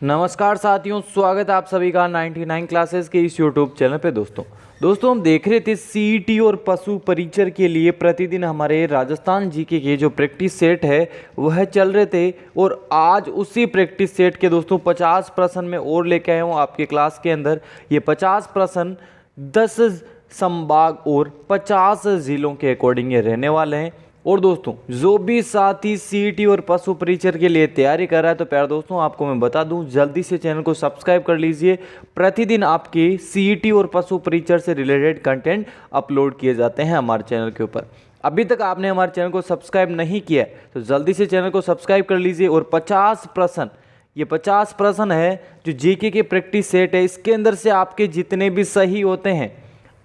नमस्कार साथियों, स्वागत है आप सभी का 99 क्लासेस के इस यूट्यूब चैनल पे। दोस्तों हम देख रहे थे सीईटी और पशु परीक्षर के लिए प्रतिदिन हमारे राजस्थान जीके के जो प्रैक्टिस सेट है वह चल रहे थे। और आज उसी प्रैक्टिस सेट के दोस्तों 50 प्रश्न में और लेके आया हूँ आपके क्लास के अंदर। ये 50 प्रश्न 10 संभाग और 50 जिलों के अकॉर्डिंग ये रहने वाले हैं। और दोस्तों जो भी साथी सीईटी और पशु परीक्षर के लिए तैयारी कर रहा है तो प्यारे दोस्तों आपको मैं बता दूं, जल्दी से चैनल को सब्सक्राइब कर लीजिए। प्रतिदिन आपके सीईटी और पशु परीक्षर से रिलेटेड कंटेंट अपलोड किए जाते हैं हमारे चैनल के ऊपर। अभी तक आपने हमारे चैनल को सब्सक्राइब नहीं किया है तो जल्दी से चैनल को सब्सक्राइब कर लीजिए। और 50 प्रश्न, ये 50 प्रश्न है जो जीके के प्रैक्टिस सेट है, इसके अंदर से आपके जितने भी सही होते हैं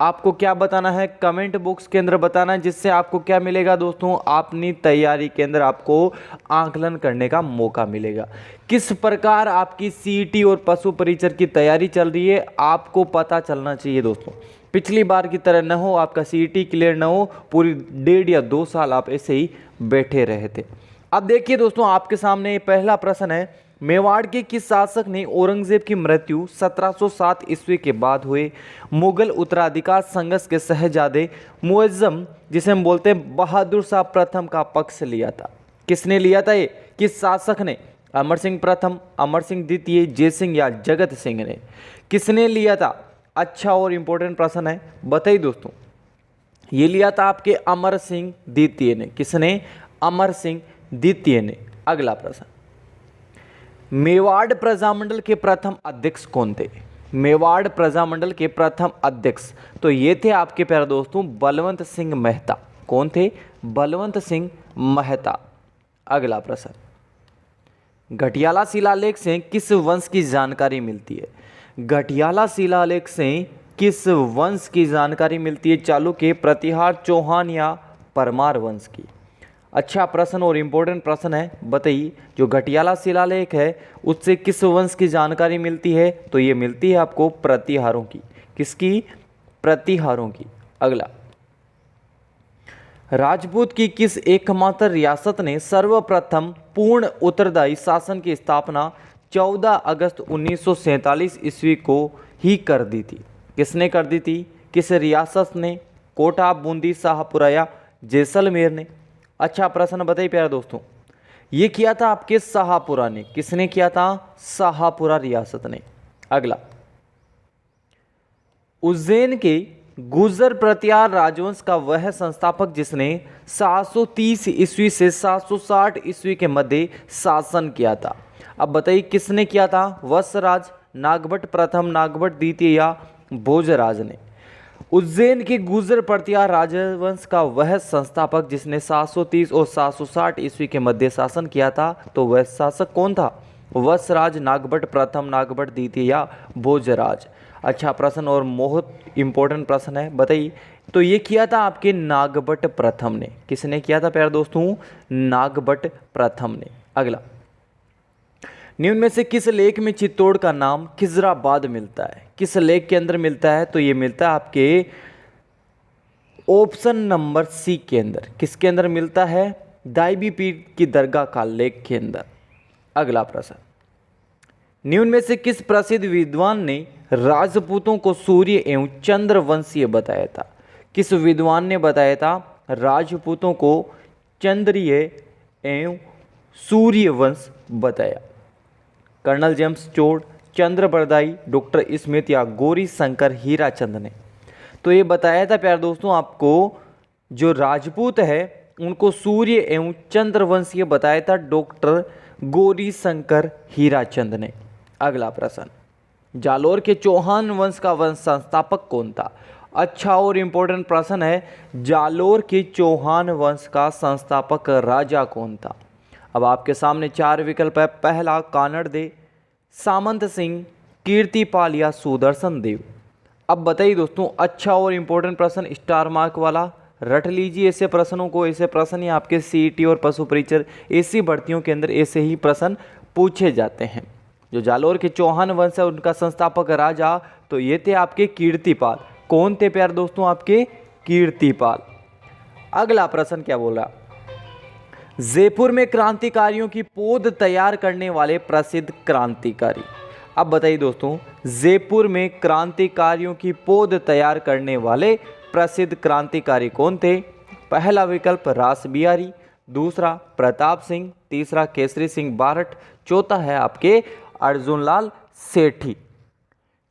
आपको क्या बताना है, कमेंट बॉक्स के अंदर बताना है। जिससे आपको क्या मिलेगा दोस्तों, अपनी तैयारी के अंदर आपको आकलन करने का मौका मिलेगा। किस प्रकार आपकी सीईटी और पशु परीक्षर की तैयारी चल रही है आपको पता चलना चाहिए दोस्तों। पिछली बार की तरह न हो आपका सीईटी क्लियर न हो, पूरी 1.5 या 2 साल आप ऐसे ही बैठे रहे थे। अब देखिए दोस्तों, आपके सामने पहला प्रश्न है, मेवाड़ के किस शासक ने औरंगजेब की मृत्यु 1707 ईस्वी के बाद हुए मुगल उत्तराधिकार संघर्ष के शहजादे मुअज्जम, जिसे हम बोलते हैं बहादुर शाह प्रथम का पक्ष लिया था? किसने लिया था? ये किस शासक ने? अमर सिंह प्रथम, अमर सिंह द्वितीय, जयसिंह या जगत सिंह ने? किसने लिया था? अच्छा और इंपॉर्टेंट प्रश्न है, बताइए दोस्तों। ये लिया था आपके अमर सिंह द्वितीय ने। किसने? अमर सिंह द्वितीय ने। अगला प्रश्न, मेवाड़ प्रजामंडल के प्रथम अध्यक्ष कौन थे? मेवाड़ प्रजामंडल के प्रथम अध्यक्ष तो ये थे आपके प्यारे दोस्तों बलवंत सिंह मेहता। कौन थे? बलवंत सिंह मेहता। अगला प्रश्न, घटियाला शिलालेख से किस वंश की जानकारी मिलती है? घटियाला शिलालेख से किस वंश की जानकारी मिलती है? चालुक्य, प्रतिहार, चौहान या परमार वंश की? अच्छा प्रश्न और इम्पोर्टेंट प्रश्न है, बताइए। जो घटियाला शिलालेख है उससे किस वंश की जानकारी मिलती है? तो ये मिलती है आपको प्रतिहारों की। किसकी? प्रतिहारों की। अगला, राजपूत की किस एकमात्र रियासत ने सर्वप्रथम पूर्ण उत्तरदायी शासन की स्थापना 14 अगस्त 1947 ईस्वी को ही कर दी थी? किसने कर दी थी? किस रियासत ने? कोटा, बूंदी, शाहपुरा या जैसलमेर ने? अच्छा प्रश्न बताइए प्यारे दोस्तों। ये किया था आपके शाहपुरा ने। किसने किया था? शाहपुरा रियासत ने। अगला, उज्जैन के गुर्जर प्रतिहार राजवंश का वह संस्थापक जिसने 730 ईस्वी से 760 ईस्वी के मध्य शासन किया था? अब बताइए किसने किया था? वत्सराज, नागभट्ट प्रथम, नागभट्ट द्वितीय या भोजराज ने? उज्जैन के गुर्जर प्रतिहार राजवंश का वह संस्थापक जिसने 730 और 760 ईस्वी के मध्य शासन किया था, तो वह शासक कौन था? वत्सराज, नागभट्ट प्रथम, नागभट्ट द्वितीय या भोजराज? अच्छा प्रश्न और बहुत इंपॉर्टेंट प्रश्न है, बताइए। तो ये किया था आपके नागभट्ट प्रथम ने। किसने किया था प्यारे दोस्तों? नागभट्ट प्रथम ने। अगला, निम्न में से किस लेख में चित्तौड़ का नाम खिजराबाद मिलता है? किस लेख के अंदर मिलता है? तो ये मिलता है आपके ऑप्शन नंबर सी के अंदर। किसके अंदर मिलता है? दाइबी पीर की दरगाह का लेख के अंदर। अगला प्रश्न, निम्न में से किस प्रसिद्ध विद्वान ने राजपूतों को सूर्य एवं चंद्र वंशीय बताया था? किस विद्वान ने बताया था राजपूतों को चंद्रीय एवं सूर्य वंश बताया? कर्नल जेम्स चोड, चंद्र बरदाई, डॉक्टर स्मिथ या गौरी शंकर हीराचंद ने? तो ये बताया था प्यारे दोस्तों आपको, जो राजपूत है उनको सूर्य एवं चंद्र वंशीय बताया था डॉक्टर गौरी शंकर हीराचंद ने। अगला प्रश्न, जालोर के चौहान वंश का वंश संस्थापक कौन था? अच्छा और इंपॉर्टेंट प्रश्न है, जालोर के चौहान वंश का संस्थापक राजा कौन था? अब आपके सामने 4 विकल्प है। पहला कानड़ दे, सामंत सिंह, कीर्तिपाल या सुदर्शन देव? अब बताइए दोस्तों, अच्छा और इंपॉर्टेंट प्रश्न, स्टार मार्क वाला रट लीजिए ऐसे प्रश्नों को। ऐसे प्रश्न ही आपके सीईटी और पशु परीक्षर ऐसी भर्तियों के अंदर ऐसे ही प्रश्न पूछे जाते हैं। जो जालोर के चौहान वंश है उनका संस्थापक राजा तो ये थे आपके कीर्तिपाल। कौन थे प्यारे दोस्तों? आपके कीर्तिपाल। अगला प्रश्न क्या बोला, जयपुर में क्रांतिकारियों की पौध तैयार करने वाले प्रसिद्ध क्रांतिकारी। अब बताइए दोस्तों, जयपुर में क्रांतिकारियों की पौध तैयार करने वाले प्रसिद्ध क्रांतिकारी कौन थे? पहला विकल्प रासबिहारी, दूसरा प्रताप सिंह, तीसरा केसरी सिंह बारठ, चौथा है आपके अर्जुनलाल सेठी।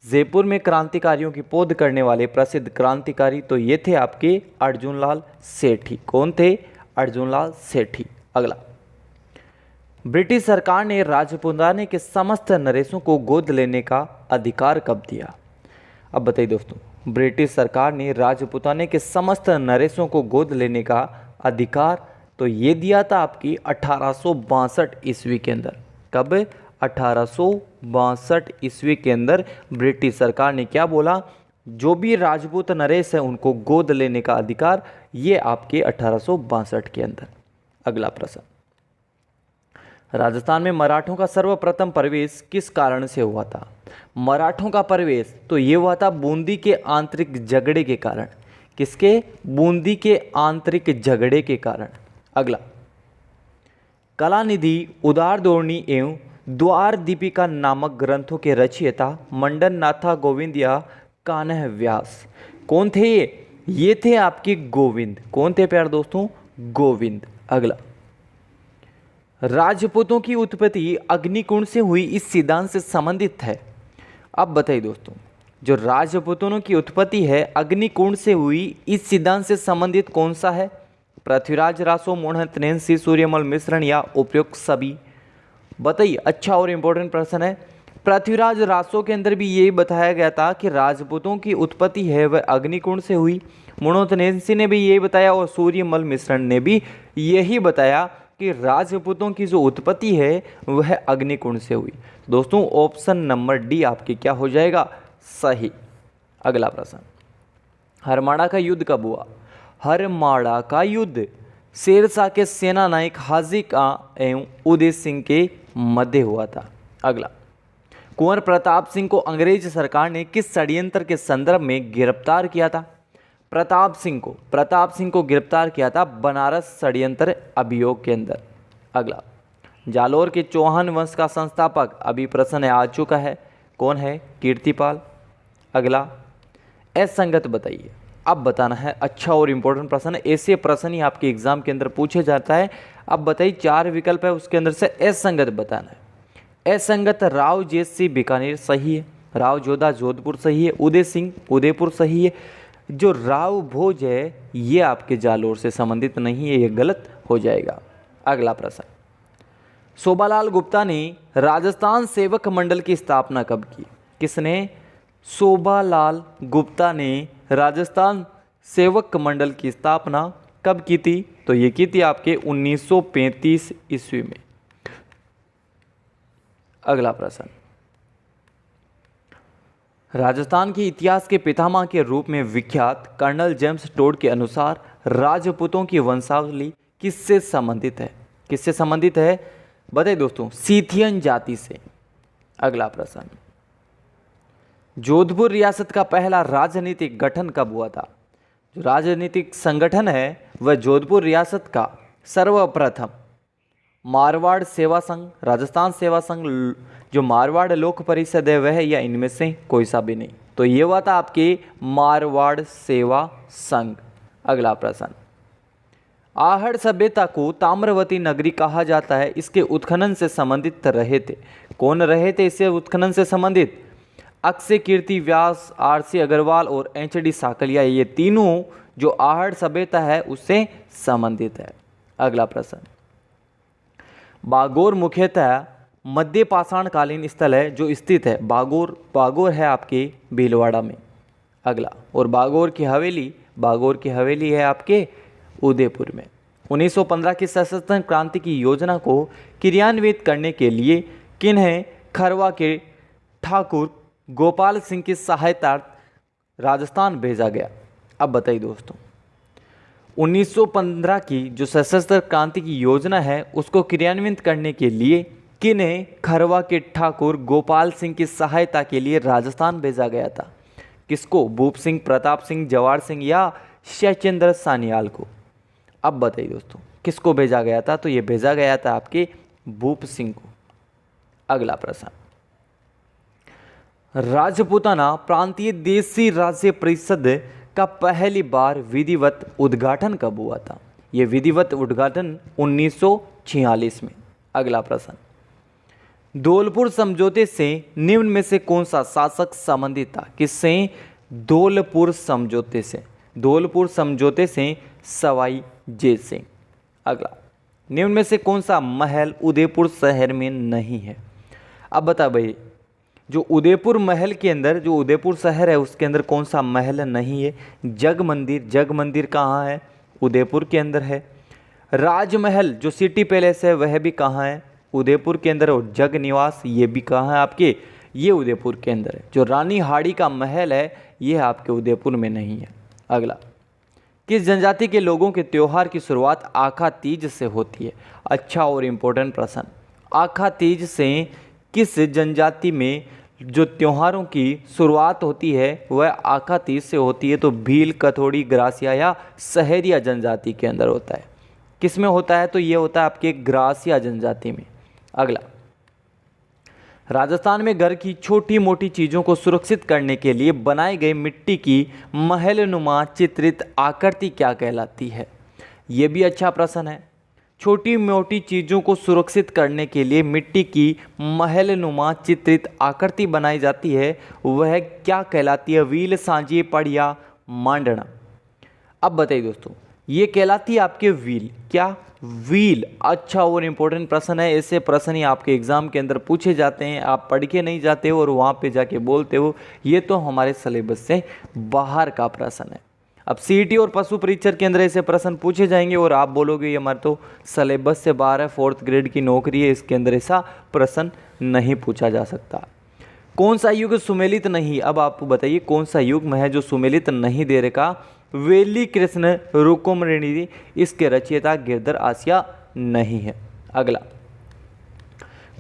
जयपुर में क्रांतिकारियों की पौध करने वाले प्रसिद्ध क्रांतिकारी तो ये थे आपके अर्जुनलाल सेठी। कौन थे? अर्जुनलाल सेठी। अगला, ब्रिटिश सरकार ने राजपुताने के समस्त नरेशों को गोद लेने का अधिकार कब दिया? अब बताइए दोस्तों, ब्रिटिश सरकार ने राजपुताने के समस्त नरेशों को गोद लेने का अधिकार तो ये दिया था आपकी 1862 ईस्वी के अंदर। कब? 1862 ईस्वी के अंदर ब्रिटिश सरकार ने क्या बोला? जो भी राजपूत नरेश है उनको गोद लेने का अधिकार, ये आपके 1862 के अंदर। अगला प्रश्न, राजस्थान में मराठों का सर्वप्रथम प्रवेश किस कारण से हुआ था? मराठों का प्रवेश तो ये हुआ था बूंदी के आंतरिक झगड़े के कारण। किसके? बूंदी के आंतरिक झगड़े के कारण। अगला, कलानिधि, उदार दौड़नी एवं द्वार दीपिका नामक ग्रंथों के रचयिता मंडन नाथा गोविंद या कान्ह व्यास कौन थे? ये थे आपके गोविंद। कौन थे प्यारे दोस्तों? गोविंद। अगला, राजपूतों की उत्पत्ति अग्निकुंड से हुई इस सिद्धांत से संबंधित है। अब बताइए दोस्तों, जो राजपूतों की उत्पत्ति है अग्निकुंड से हुई इस सिद्धांत से संबंधित कौन सा है? पृथ्वीराज रासो, मोहनत नैन्सी, सूर्यमल मिश्रण या उपयुक्त सभी? बताइए, अच्छा और इंपॉर्टेंट प्रश्न है। पृथ्वीराज रासो के अंदर भी यही बताया गया था कि राजपूतों की उत्पत्ति है वह अग्निकुंड से हुई। मोहनत ने भी यही बताया और सूर्यमल मिश्रण ने भी यही बताया कि राजपूतों की जो उत्पत्ति है वह अग्निकुंड से हुई। दोस्तों ऑप्शन नंबर डी आपके क्या हो जाएगा? सही। अगला प्रश्न, हरमाड़ा का युद्ध कब हुआ? हरमाड़ा का युद्ध शेरशाह के सेना नायक हाजी खां एवं उदय सिंह के मध्य हुआ था। अगला, कुंवर प्रताप सिंह को अंग्रेज सरकार ने किस षड्यंत्र के संदर्भ में गिरफ्तार किया था? प्रताप सिंह को गिरफ्तार किया था बनारस षड्यंत्र अभियोग के अंदर। अगला, जालोर के चौहान वंश का संस्थापक अभी प्रश्न आ चुका है, कौन है? कीर्तिपाल। अगला, असंगत बताइए। अब बताना है, अच्छा और इंपॉर्टेंट प्रश्न है, ऐसे प्रश्न ही आपके एग्जाम के अंदर पूछे जाता है। अब बताइए, 4 विकल्प है उसके अंदर से असंगत बताना है। असंगत, राव जेसी बीकानेर सही है, राव जोधा जोधपुर सही है, उदय सिंह उदयपुर सही है। जो राव भोज है ये आपके जालोर से संबंधित नहीं है, ये गलत हो जाएगा। अगला प्रश्न, शोभालाल गुप्ता ने राजस्थान सेवक मंडल की स्थापना कब की? किसने? शोभालाल गुप्ता ने राजस्थान सेवक मंडल की स्थापना कब की थी? तो ये की थी आपके 1935 ईस्वी में। अगला प्रश्न, राजस्थान के इतिहास के पितामह के रूप में विख्यात कर्नल जेम्स टोड के अनुसार राजपूतों की वंशावली किससे संबंधित है? किससे संबंधित है? बताइए दोस्तों, सीथियन जाति से। अगला प्रश्न, जोधपुर रियासत का पहला राजनीतिक गठन कब हुआ था? जो राजनीतिक संगठन है वह जोधपुर रियासत का सर्वप्रथम मारवाड़ सेवा संघ, राजस्थान सेवा संघ, जो मारवाड़ लोक परिषद है वह, या इनमें से कोई सा भी नहीं। तो ये हुआ था आपके मारवाड़ सेवा संघ। अगला प्रश्न, आहड़ सभ्यता को ताम्रवती नगरी कहा जाता है, इसके उत्खनन से संबंधित रहे थे। कौन रहे थे इससे उत्खनन से संबंधित? अक्षय कीर्ति व्यास, आरसी अग्रवाल और एचडी साकलिया, ये तीनों जो आहड़ सभ्यता है उससे संबंधित है। अगला प्रश्न, बागोर मुख्यतः मध्य पाषाण कालीन स्थल है जो स्थित है। बागोर है आपके भीलवाड़ा में। अगला, और बागोर की हवेली है आपके उदयपुर में। 1915 की सशस्त्र क्रांति की योजना को क्रियान्वित करने के लिए किन्हें खरवा के ठाकुर गोपाल सिंह की सहायता राजस्थान भेजा गया? अब बताइए दोस्तों, 1915 की जो सशस्त्र क्रांति की योजना है उसको क्रियान्वित करने के लिए किन्हें खरवा के ठाकुर गोपाल सिंह की सहायता के लिए राजस्थान भेजा गया था? किसको? भूप सिंह, प्रताप सिंह, जवाहर सिंह या शैचेंद्र सान्याल को? अब बताइए दोस्तों, किसको भेजा गया था? तो ये भेजा गया था आपके भूप सिंह को। अगला प्रश्न, राजपूताना प्रांतीय देशी राज्य परिषद का पहली बार विधिवत उद्घाटन कब हुआ था? ये विधिवत उद्घाटन 1946 में। अगला प्रश्न, धौलपुर समझौते से निम्न में से कौन सा शासक संबंधित था? किससे? धौलपुर समझौते से। धौलपुर समझौते से सवाई जय सिंह। अगला, निम्न में से कौन सा महल उदयपुर शहर में नहीं है? अब बता भाई, जो उदयपुर महल के अंदर, जो उदयपुर शहर है उसके अंदर कौन सा महल नहीं है? जग मंदिर। जग मंदिर कहाँ है? उदयपुर के अंदर है। राजमहल जो सिटी पैलेस है वह भी कहाँ है? उदयपुर के अंदर। और जग निवास ये भी कहाँ है आपके? ये उदयपुर के अंदर है। जो रानी हाड़ी का महल है ये आपके उदयपुर में नहीं है। अगला, किस जनजाति के लोगों के त्योहार की शुरुआत आखा तीज से होती है? अच्छा और इम्पोर्टेंट प्रश्न। आखा तीज से किस जनजाति में जो त्योहारों की शुरुआत होती है वह आखा तीज से होती है? तो भील, कथोड़ी, ग्रासिया या सहरिया जनजाति के अंदर होता है। किस में होता है? तो ये होता है आपके ग्रासिया जनजाति में। अगला, राजस्थान में घर की छोटी मोटी चीज़ों को सुरक्षित करने के लिए बनाई गई मिट्टी की महलनुमा चित्रित आकृति क्या कहलाती है? ये भी अच्छा प्रश्न है। छोटी मोटी चीज़ों को सुरक्षित करने के लिए मिट्टी की महलनुमा चित्रित आकृति बनाई जाती है, वह क्या कहलाती है? व्हील, सांझी, पड़ या मांडना। अब बताइए दोस्तों, ये कहलाती है आपके व्हील। क्या? व्हील। अच्छा और इम्पोर्टेंट प्रश्न है। ऐसे प्रश्न ही आपके एग्जाम के अंदर पूछे जाते हैं, आप पढ़ के नहीं जाते हो और वहाँ पे जाके बोलते हो। ये तो हमारे सिलेबस से बाहर का प्रश्न है। अब सीईटी और पशु परीक्षर के अंदर ऐसे प्रश्न पूछे जाएंगे और आप बोलोगे ये हमारे तो सिलेबस से बाहर है, 4th ग्रेड की नौकरी है, इसके अंदर ऐसा प्रश्न नहीं पूछा जा सकता। कौन सा युग सुमेलित नहीं? अब आप बताइए कौन सा युग में है जो सुमेलित नहीं दे रखा? वेली कृष्ण रुकुमणि, इसके रचयिता गिरधर आसिया नहीं है। अगला,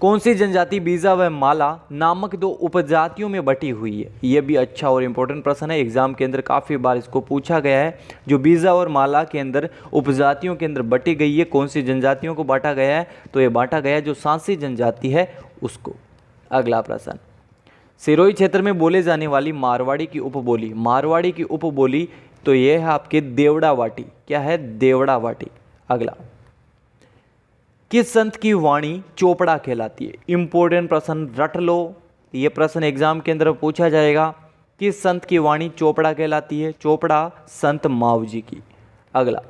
कौन सी जनजाति बीजा व माला नामक दो उपजातियों में बटी हुई है? यह भी अच्छा और इम्पोर्टेंट प्रश्न है, एग्जाम के अंदर काफ़ी बार इसको पूछा गया है। जो बीजा और माला के अंदर उपजातियों के अंदर बटी गई है, कौन सी जनजातियों को बांटा गया है? तो ये बांटा गया है जो सांसी जनजाति है उसको। अगला प्रश्न, सिरोही क्षेत्र में बोले जाने वाली मारवाड़ी की उपबोली। मारवाड़ी की उपबोली तो ये है आपके देवड़ा वाटी। क्या है? देवड़ा वाटी। अगला, किस संत की वाणी चोपड़ा कहलाती है? इंपॉर्टेंट प्रश्न, रट लो, ये प्रश्न एग्जाम के अंदर पूछा जाएगा। किस संत की वाणी चोपड़ा कहलाती है? चोपड़ा संत मावजी की। अगला,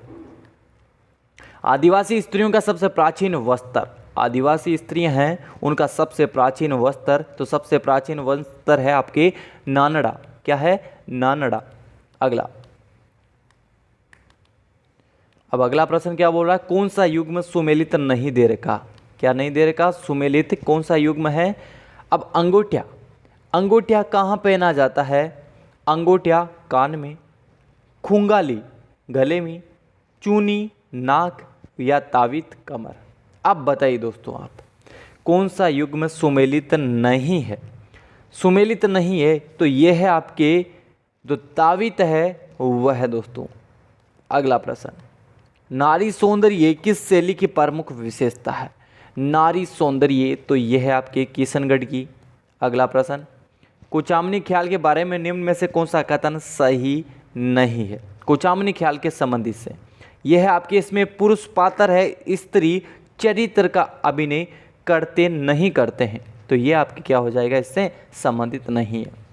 आदिवासी स्त्रियों का सबसे प्राचीन वस्त्र। आदिवासी स्त्रियां हैं उनका सबसे प्राचीन वस्त्र, तो सबसे प्राचीन वस्त्र है आपके नानड़ा। क्या है? नानड़ा। अगला, अब अगला प्रश्न क्या बोल रहा है? कौन सा युग्म सुमेलित नहीं दे रखा? क्या नहीं दे रखा? सुमेलित कौन सा युग्म है? अब अंगूठिया, अंगूठिया कहाँ पहना जाता है? अंगूठिया कान में, खुंगाली गले में, चूनी नाक या तावीत कमर। अब बताइए दोस्तों आप कौन सा युग्म सुमेलित नहीं है? सुमेलित नहीं है तो यह है आपके जो तावीत है वह है दोस्तों। अगला प्रश्न, नारी सौंदर्य किस शैली की प्रमुख विशेषता है? नारी सौंदर्य तो यह है आपके किशनगढ़ की। अगला प्रश्न, कुचामनी ख्याल के बारे में निम्न में से कौन सा कथन सही नहीं है? कुचामनी ख्याल के संबंधित से यह है आपके, इसमें पुरुष पात्र है, स्त्री चरित्र का अभिनय करते नहीं करते हैं, तो ये आपके क्या हो जाएगा? इससे संबंधित नहीं है।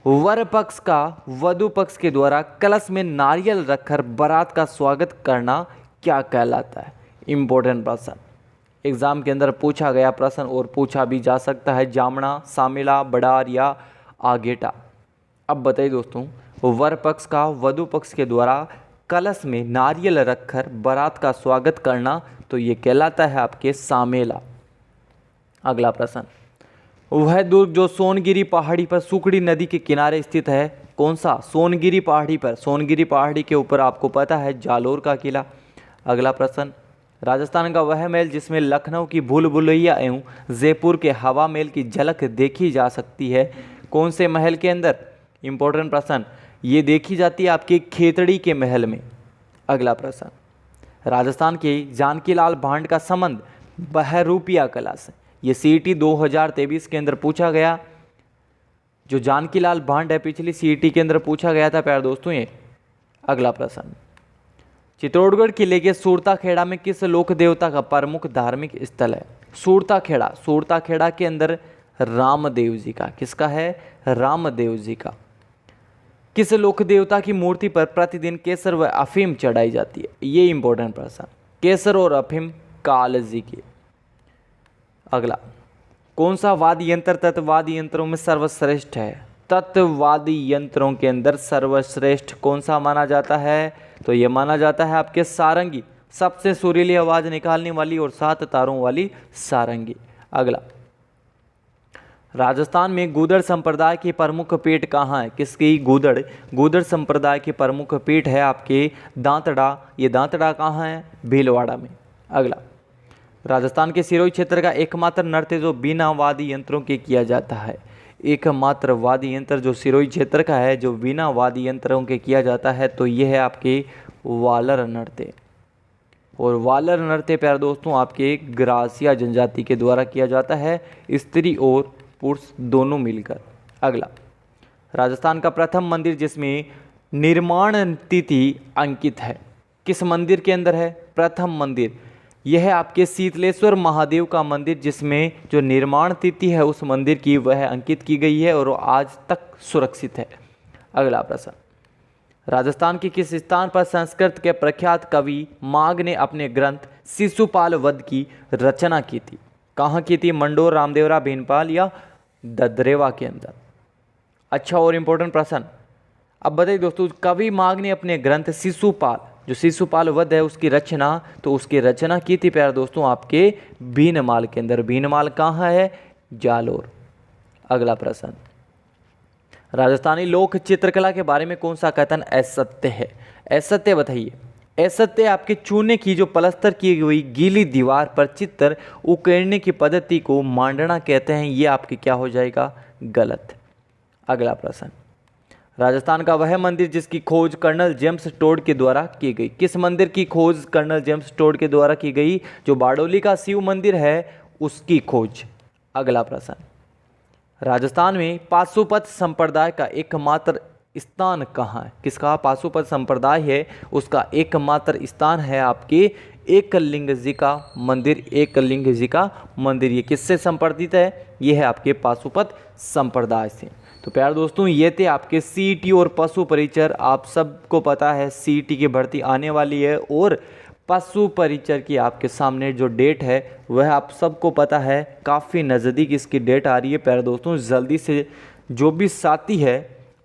वर पक्ष का वधु पक्ष के द्वारा कलश में नारियल रखकर बारात का स्वागत करना क्या कहलाता है? इंपॉर्टेंट प्रश्न, एग्जाम के अंदर पूछा गया प्रश्न और पूछा भी जा सकता है। जामना, सामिला, बड़ार या आगेटा। अब बताइए दोस्तों, वर पक्ष का वधु पक्ष के द्वारा कलश में नारियल रखकर बारात का स्वागत करना तो ये कहलाता है आपके सामेला। अगला प्रश्न, वह दुर्ग जो सोनगिरी पहाड़ी पर सुकड़ी नदी के किनारे स्थित है, कौन सा? सोनगिरी पहाड़ी पर। सोनगिरी पहाड़ी के ऊपर आपको पता है जालोर का किला। अगला प्रश्न, राजस्थान का वह महल जिसमें लखनऊ की भूल भुलैया एवं जयपुर के हवा महल की झलक देखी जा सकती है, कौन से महल के अंदर? इंपॉर्टेंट प्रश्न, ये देखी जाती है आपके खेतड़ी के महल में। अगला प्रश्न, राजस्थान के जानकीलाल भांड का संबंध बहरूपिया कला से। ये सीईटी 2023 के अंदर पूछा गया। जो जानकीलाल भांड है पिछली सीईटी के अंदर पूछा गया था प्यारे दोस्तों ये। अगला प्रश्न, चित्तौड़गढ़ किले के सूरता खेड़ा में किस लोक देवता का प्रमुख धार्मिक स्थल है? सूरता खेड़ा, सूरता खेड़ा के अंदर रामदेव जी का, किसका है? रामदेव जी का। किस लोक देवता की मूर्ति पर प्रतिदिन केसर व अफीम चढ़ाई जाती है? ये इंपॉर्टेंट प्रश्न, केसर और अफीम काल जी की। अगला, कौन सा वाद्य यंत्र तत्ववादी यंत्रों में सर्वश्रेष्ठ है? तत्ववादी यंत्रों के अंदर सर्वश्रेष्ठ कौन सा माना जाता है? तो ये माना जाता है आपके सारंगी, सबसे सुरीली आवाज निकालने वाली और 7 तारों वाली सारंगी। अगला, राजस्थान में गूदड़ संप्रदाय की प्रमुख पीठ कहाँ है? किसकी? गूदड़ संप्रदाय की प्रमुख पीठ है आपके दांतड़ा। ये दांतड़ा कहाँ है? भीलवाड़ा में। अगला, राजस्थान के सिरोही क्षेत्र का एकमात्र नृत्य जो बिना वाद्य यंत्रों के किया जाता है। एकमात्र वाद्य यंत्र जो सिरोही क्षेत्र का है जो बिना वाद्य यंत्रों के किया जाता है तो ये है आपके वालर नृत्य। और वालर नृत्य प्यारे दोस्तों आपके ग्रासिया जनजाति के द्वारा किया जाता है, स्त्री और पुरुष दोनों मिलकर। अगला, राजस्थान का प्रथम मंदिर जिसमें निर्माण तिथि अंकित है, किस मंदिर के अंदर है? प्रथम मंदिर यह है आपके शीतलेश्वर महादेव का मंदिर जिसमें जो निर्माण तिथि है उस मंदिर की वह अंकित की गई है और आज तक सुरक्षित है। अगला प्रश्न, राजस्थान के किस स्थान पर संस्कृत के प्रख्यात कवि माघ ने अपने ग्रंथ शिशुपाल वध की रचना की थी? कहाँ की थी? मंडोर, रामदेवरा, भीनपाल या ददरेवा के अंदर? अच्छा और इम्पोर्टेंट प्रश्न, अब बताइए दोस्तों, कवि माघ ने अपने ग्रंथ शिशुपाल, जो शिशुपाल वध है उसकी रचना, तो उसकी रचना की थी प्यारे दोस्तों आपके भीनमाल के अंदर। भीनमाल कहाँ है? जालोर। अगला प्रश्न, राजस्थानी लोक चित्रकला के बारे में कौन सा कथन असत्य है? असत्य बताइए। असत्य आपके चूने की जो पलस्तर की हुई गीली दीवार पर चित्र उकेरने की पद्धति को मांडना कहते हैं। ये आपके क्या हो जाएगा? गलत। अगला प्रश्न, राजस्थान का वह मंदिर जिसकी खोज कर्नल जेम्स टोड के द्वारा की गई। किस मंदिर की खोज कर्नल जेम्स टोड के द्वारा की गई? जो बारडोली का शिव मंदिर है उसकी खोज। अगला प्रश्न, राजस्थान में पाशुपत संप्रदाय का एकमात्र स्थान कहाँ है? किसका? पाशुपत संप्रदाय है उसका एकमात्र स्थान है आपके एकलिंग जी का मंदिर। एकलिंग जी का मंदिर ये किससे संपर्कित है? ये है आपके पाशुपत संप्रदाय से। तो प्यारे दोस्तों ये थे आपके सीईटी और पशु परिचर। आप सबको पता है सीईटी की भर्ती आने वाली है और पशु परिचर की आपके सामने जो डेट है वह आप सबको पता है, काफ़ी नज़दीक इसकी डेट आ रही है। प्यारे दोस्तों जल्दी से जो भी साथी है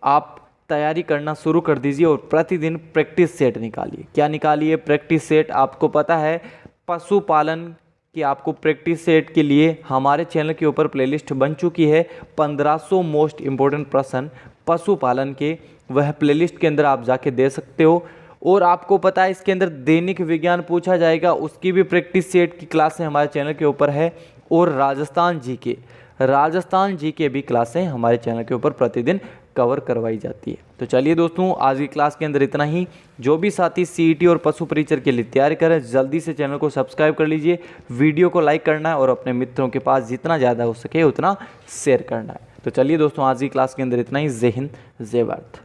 आप तैयारी करना शुरू कर दीजिए और प्रतिदिन प्रैक्टिस सेट निकालिए। क्या निकालिए? Practice set. आपको पता है पशुपालन कि आपको प्रैक्टिस सेट के लिए हमारे चैनल के ऊपर प्लेलिस्ट बन चुकी है 1500 मोस्ट इम्पोर्टेंट प्रश्न पशुपालन के। वह प्लेलिस्ट के अंदर आप जाके दे सकते हो। और आपको पता है इसके अंदर दैनिक विज्ञान पूछा जाएगा, उसकी भी प्रैक्टिस सेट की क्लासें हमारे चैनल के ऊपर है। और राजस्थान जी के भी क्लासें हमारे चैनल के ऊपर प्रतिदिन कवर करवाई जाती है। तो चलिए दोस्तों आज की क्लास के अंदर इतना ही। जो भी साथी सीईटी और पशु परिचर के लिए तैयारी करें जल्दी से चैनल को सब्सक्राइब कर लीजिए, वीडियो को लाइक करना है और अपने मित्रों के पास जितना ज़्यादा हो सके उतना शेयर करना है। तो चलिए दोस्तों आज की क्लास के अंदर इतना ही। जय हिंद, जय भारत।